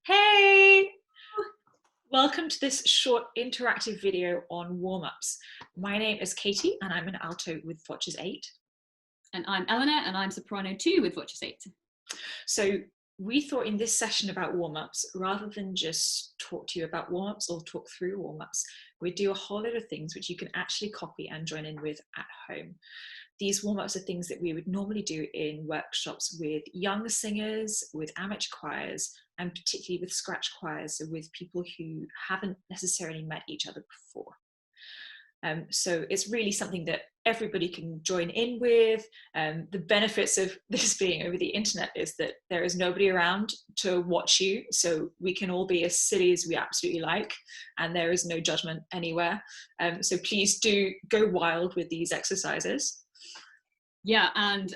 Hey! Welcome to this short interactive video on warm-ups. My name is Katie and I'm an alto with VOCES8. And I'm Eleanor and I'm soprano too with VOCES8. So we thought in this session about warm-ups, rather than just talk to you about warm-ups or talk through warm-ups, we'd do a whole lot of things which you can actually copy and join in with at home. These warm-ups are things that we would normally do in workshops with young singers, with amateur choirs, and particularly with scratch choirs, so with people who haven't necessarily met each other before. So it's really something that everybody can join in with. The benefits of this being over the internet is that there is nobody around to watch you, so we can all be as silly as we absolutely like, and there is no judgment anywhere. So please do go wild with these exercises. Yeah, and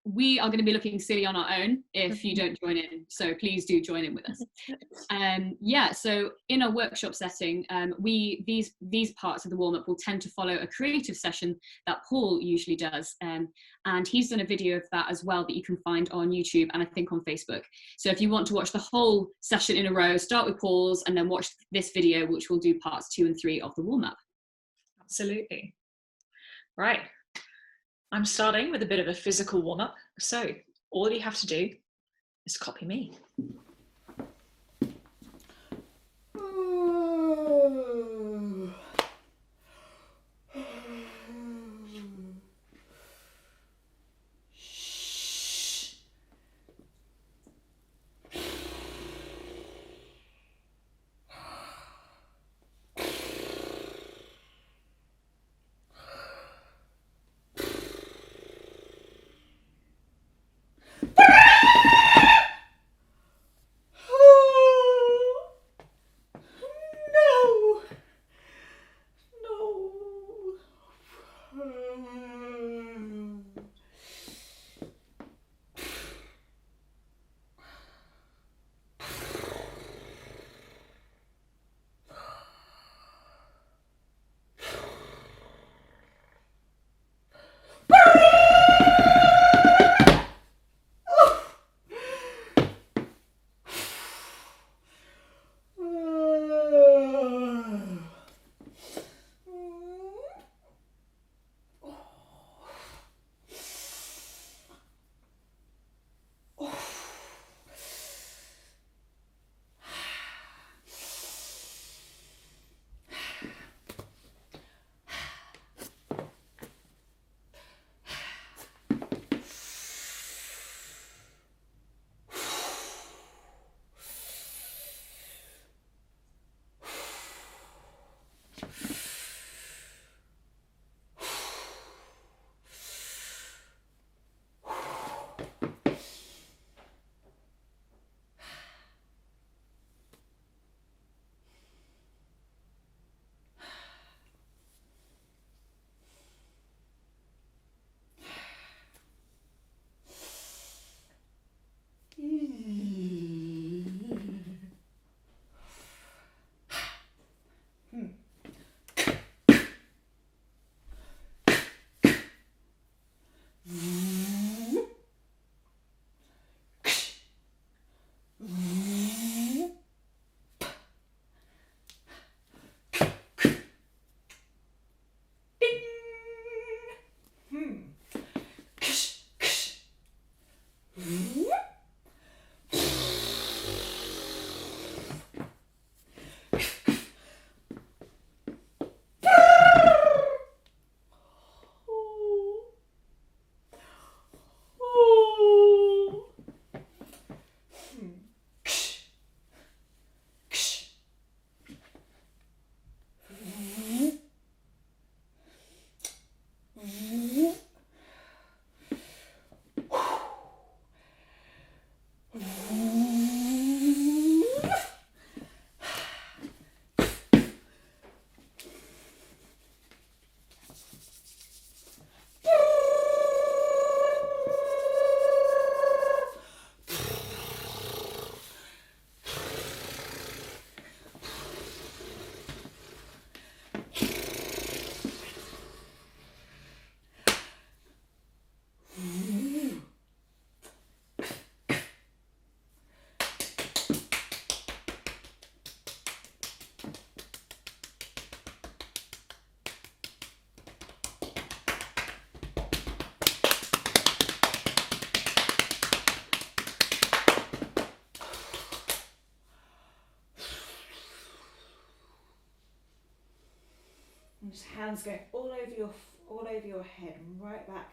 we are going to be looking silly on our own if you don't join in, so please do join in with us. So in a workshop setting, these parts of the warm-up will tend to follow a creative session that Paul usually does, and he's done a video of that as well that you can find on YouTube and I think on Facebook. So if you want to watch the whole session in a row, start with Paul's and then watch this video, which will do parts 2 and 3 of the warm-up. Absolutely. Right. I'm starting with a bit of a physical warm-up, so all you have to do is copy me. just hands going all over your head, right back.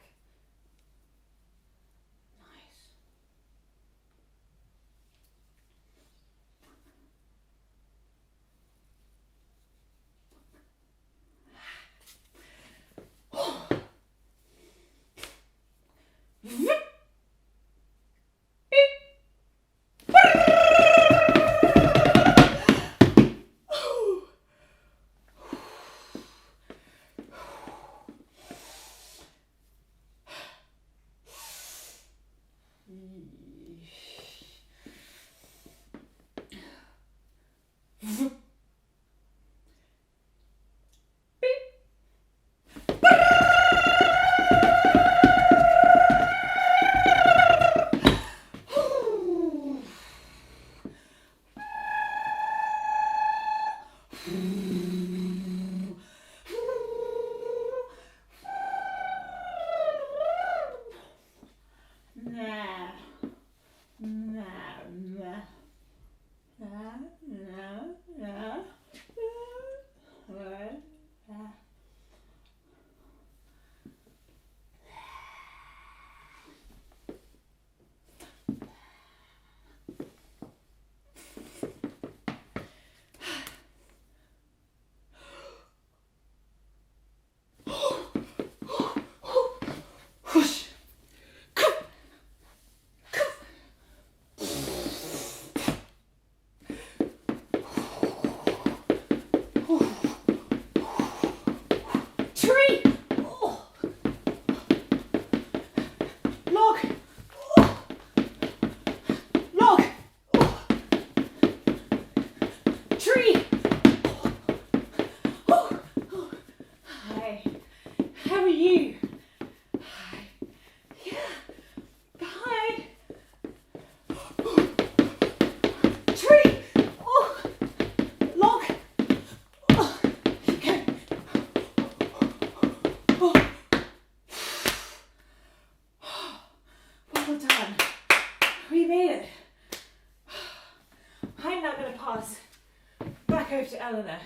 Over to Eleanor,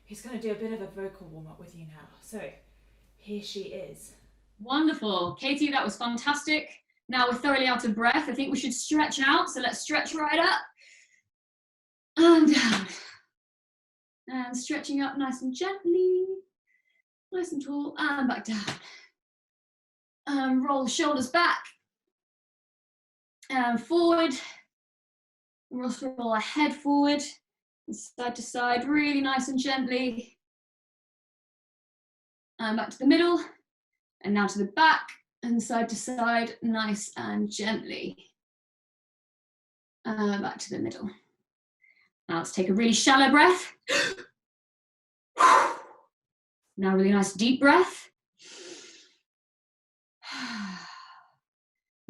who's going to do a bit of a vocal warm-up with you now. So here she is. Wonderful. Katie, that was fantastic. Now we're thoroughly out of breath. I think we should stretch out. So let's stretch right up and down. And stretching up nice and gently, nice and tall, and back down. And roll the shoulders back and forward. Roll our head forward. Side to side, really nice and gently. And back to the middle, and now to the back, and side to side, nice and gently. Back to the middle. Now let's take a really shallow breath. Now really nice deep breath.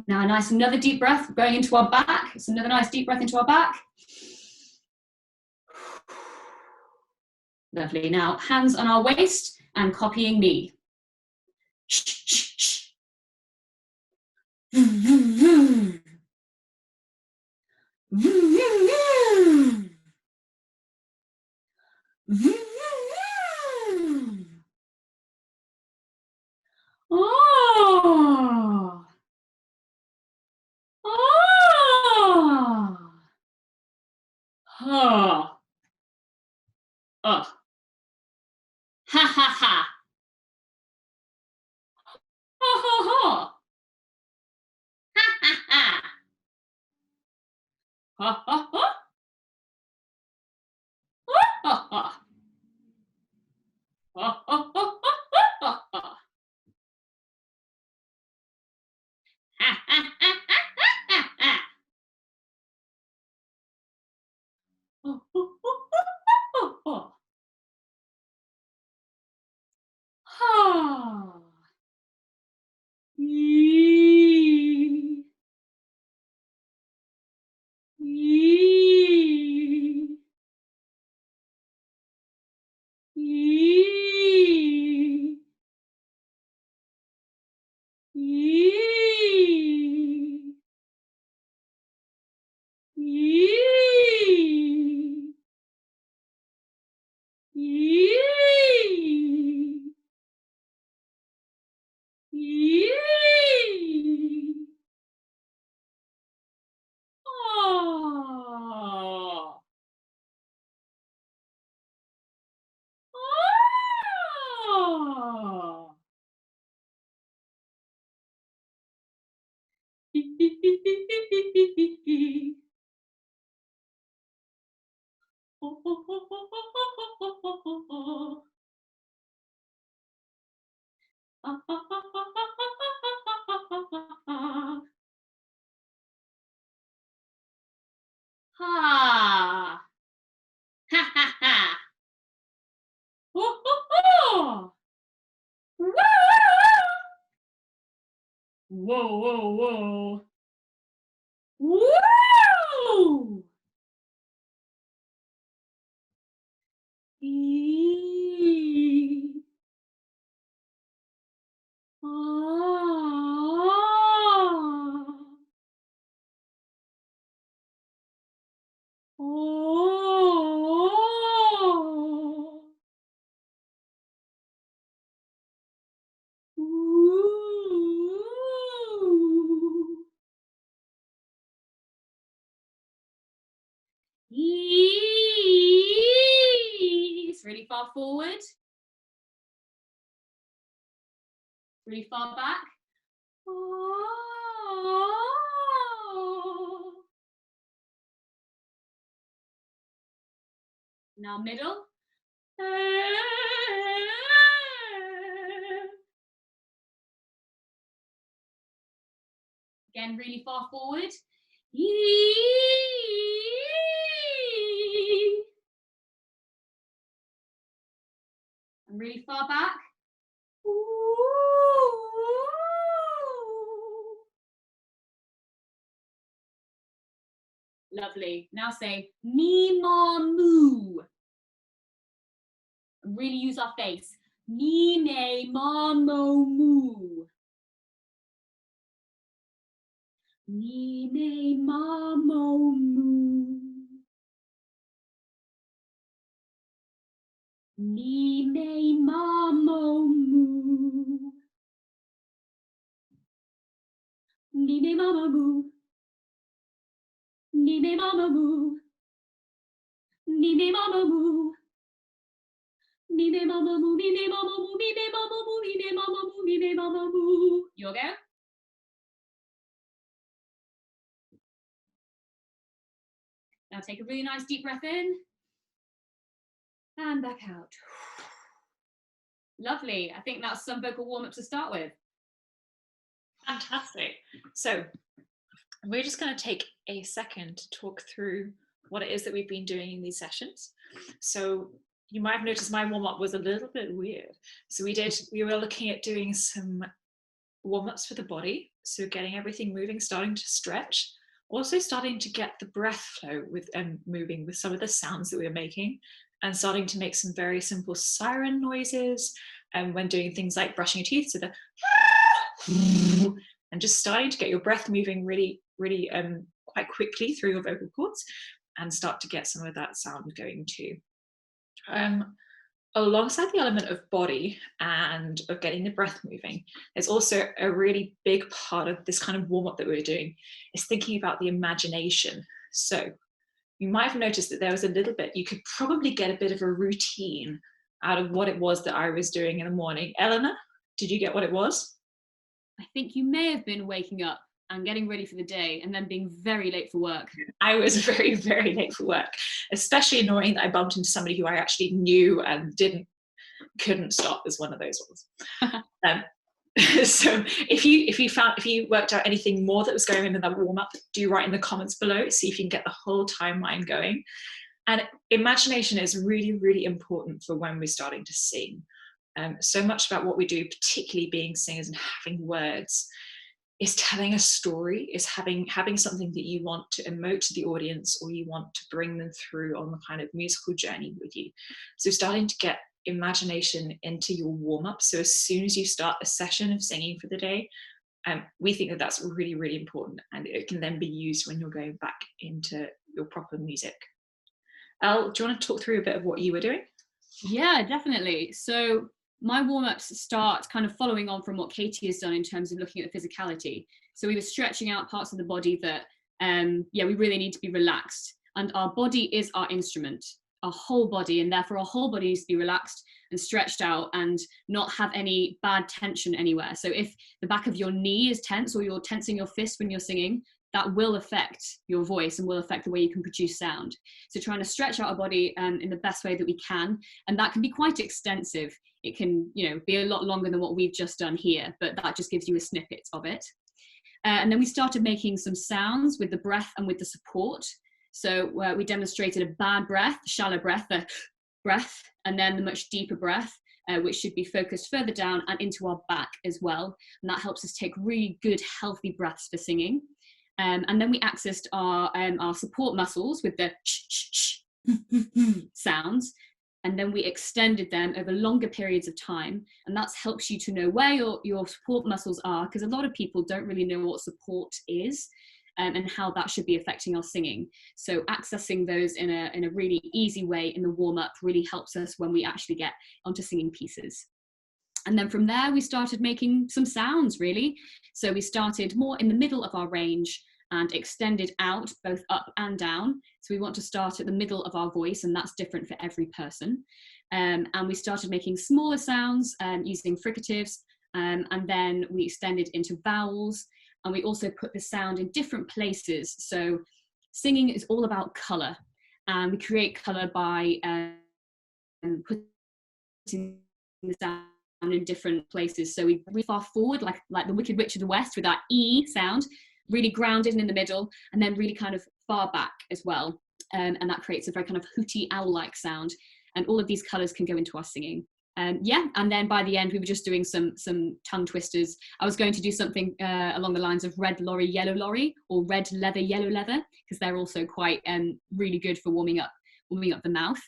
Now a nice another deep breath going into our back. It's another nice deep breath into our back. Lovely. Now hands on our waist and copying me. Oh. Oh. Oh. Oh. Ha ha ha. Ha ha ha. Ha ha ha. Ha ha ha. Ha ha ha. Ha ha ha. Ha ha. Ha ha ha. Oh, oh, oh, oh, oh. Oh. Yee. Yee. Yee. Yee. Yee. Yee. Ha! Ha ha ha! Woo hoo hoo! Woo! Whoa, whoa, whoa! Woo! E. Ah. Oh. Ooh. It's really far forward, really far back. Oh. Now middle. Again, really far forward. And really far back. Lovely. Now say me, ma, moo. Really use our face. Me, me, ma, mo, moo. Me, me, ma, mo, moo. Me, me, ma, mo, moo. Me, me, ma, mo, moo. Me, me, ma, mo, moo. Me, me, ma, mo, moo. Me, me, ma, mo, moo. Me, me, ma, mo, moo. Me, me, ma, mo, moo. Me, me, ma, mo, moo. Me, me, ma, mo, moo. You okay? Now take a really nice deep breath in and back out. Lovely. I think that's some vocal warm-up to start with. Fantastic. So we're just going to take a second to talk through what it is that we've been doing in these sessions. So you might have noticed my warm-up was a little bit weird. So we were looking at doing some warm-ups for the body. So getting everything moving, starting to stretch, also starting to get the breath flow with and moving with some of the sounds that we were making, and starting to make some very simple siren noises. And when doing things like brushing your teeth, so the and just starting to get your breath moving really, really quite quickly through your vocal cords, and start to get some of that sound going too. Alongside the element of body and of getting the breath moving, there's also a really big part of this kind of warm-up that we're doing is thinking about the imagination. So you might have noticed that there was a little bit, you could probably get a bit of a routine out of what it was that I was doing in the morning. Eleanor, did you get what it was? I think you may have been waking up and getting ready for the day and then being very late for work. I was very, very late for work, especially knowing that I bumped into somebody who I actually knew and couldn't stop as one of those ones. So if you worked out anything more that was going on in that warm-up, do write in the comments below, see if you can get the whole timeline going. And imagination is really, really important for when we're starting to sing. So much about what we do, particularly being singers and having words, is telling a story, is having something that you want to emote to the audience, or you want to bring them through on the kind of musical journey with you. So starting to get imagination into your warm-up. So as soon as you start a session of singing for the day, we think that that's really, really important, and it can then be used when you're going back into your proper music. Elle, do you want to talk through a bit of what you were doing? Yeah, definitely. So my warm-ups start kind of following on from what Katie has done in terms of looking at the physicality. So we were stretching out parts of the body that, we really need to be relaxed. And our body is our instrument, our whole body, and therefore our whole body needs to be relaxed and stretched out and not have any bad tension anywhere. So if the back of your knee is tense, or you're tensing your fist when you're singing, that will affect your voice and will affect the way you can produce sound. So trying to stretch out our body in the best way that we can, and that can be quite extensive. It can, you know, be a lot longer than what we've just done here, but that just gives you a snippet of it. And then we started making some sounds with the breath and with the support. So we demonstrated a bad breath, shallow breath, the breath, and then the much deeper breath, which should be focused further down and into our back as well. And that helps us take really good, healthy breaths for singing. And then we accessed our support muscles with the sounds. And then we extended them over longer periods of time. And that helps you to know where your support muscles are, because a lot of people don't really know what support is. And how that should be affecting our singing. So accessing those in a really easy way in the warm-up really helps us when we actually get onto singing pieces. And then from there, we started making some sounds, really. So we started more in the middle of our range and extended out both up and down. So we want to start at the middle of our voice, and that's different for every person. And we started making smaller sounds using fricatives, and then we extended into vowels. And we also put the sound in different places. So singing is all about colour. And we create colour by putting the sound in different places. So we really far forward, like the Wicked Witch of the West with that E sound, really grounded and in the middle, and then really kind of far back as well. And that creates a very kind of hooty owl-like sound. And all of these colours can go into our singing. And then by the end, we were just doing some tongue twisters. I was going to do something along the lines of red lorry, yellow lorry, or red leather, yellow leather, because they're also quite really good for warming up the mouth.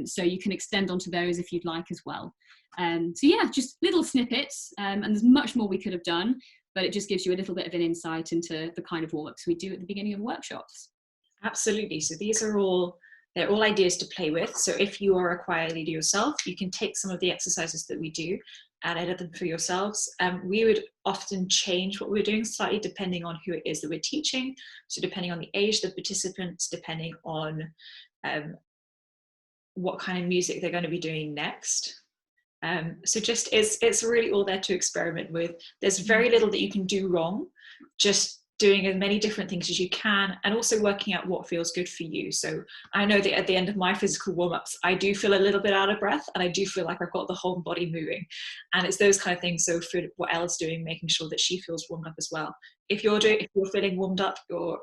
So you can extend onto those if you'd like as well. So yeah, just little snippets, and there's much more we could have done, but it just gives you a little bit of an insight into the kind of warm-ups we do at the beginning of workshops. Absolutely. So they're all ideas to play with. So if you are a choir leader yourself, you can take some of the exercises that we do and edit them for yourselves. We would often change what we're doing slightly depending on who it is that we're teaching. So depending on the age of the participants, depending on what kind of music they're going to be doing next. So just it's really all there to experiment with. There's very little that you can do wrong. Just doing as many different things as you can, and also working out what feels good for you. So I know that at the end of my physical warm-ups, I do feel a little bit out of breath, and I do feel like I've got the whole body moving, and it's those kind of things. So for what Ella's doing, making sure that she feels warmed up as well. If you're feeling warmed up, your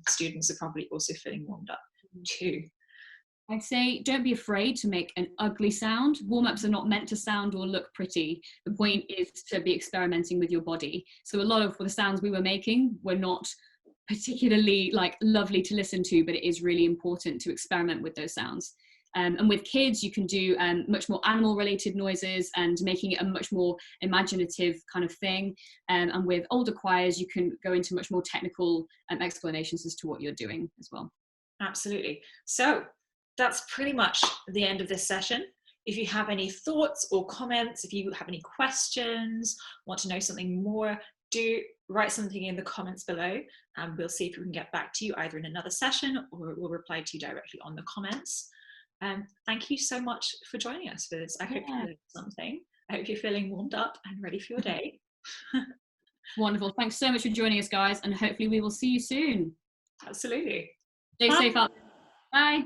students are probably also feeling warmed up too. I'd say don't be afraid to make an ugly sound. Warm-ups are not meant to sound or look pretty. The point is to be experimenting with your body. So a lot of the sounds we were making were not particularly like lovely to listen to, but it is really important to experiment with those sounds. And with kids, you can do much more animal-related noises and making it a much more imaginative kind of thing. And with older choirs, you can go into much more technical explanations as to what you're doing as well. Absolutely. So that's pretty much the end of this session. If you have any thoughts or comments, if you have any questions, want to know something more, do write something in the comments below, and we'll see if we can get back to you either in another session or we'll reply to you directly on the comments. Thank you so much for joining us for this. I hope you learned something. I hope you're feeling warmed up and ready for your day. Wonderful. Thanks so much for joining us, guys, and hopefully we will see you soon. Absolutely. Stay safe out there. Bye.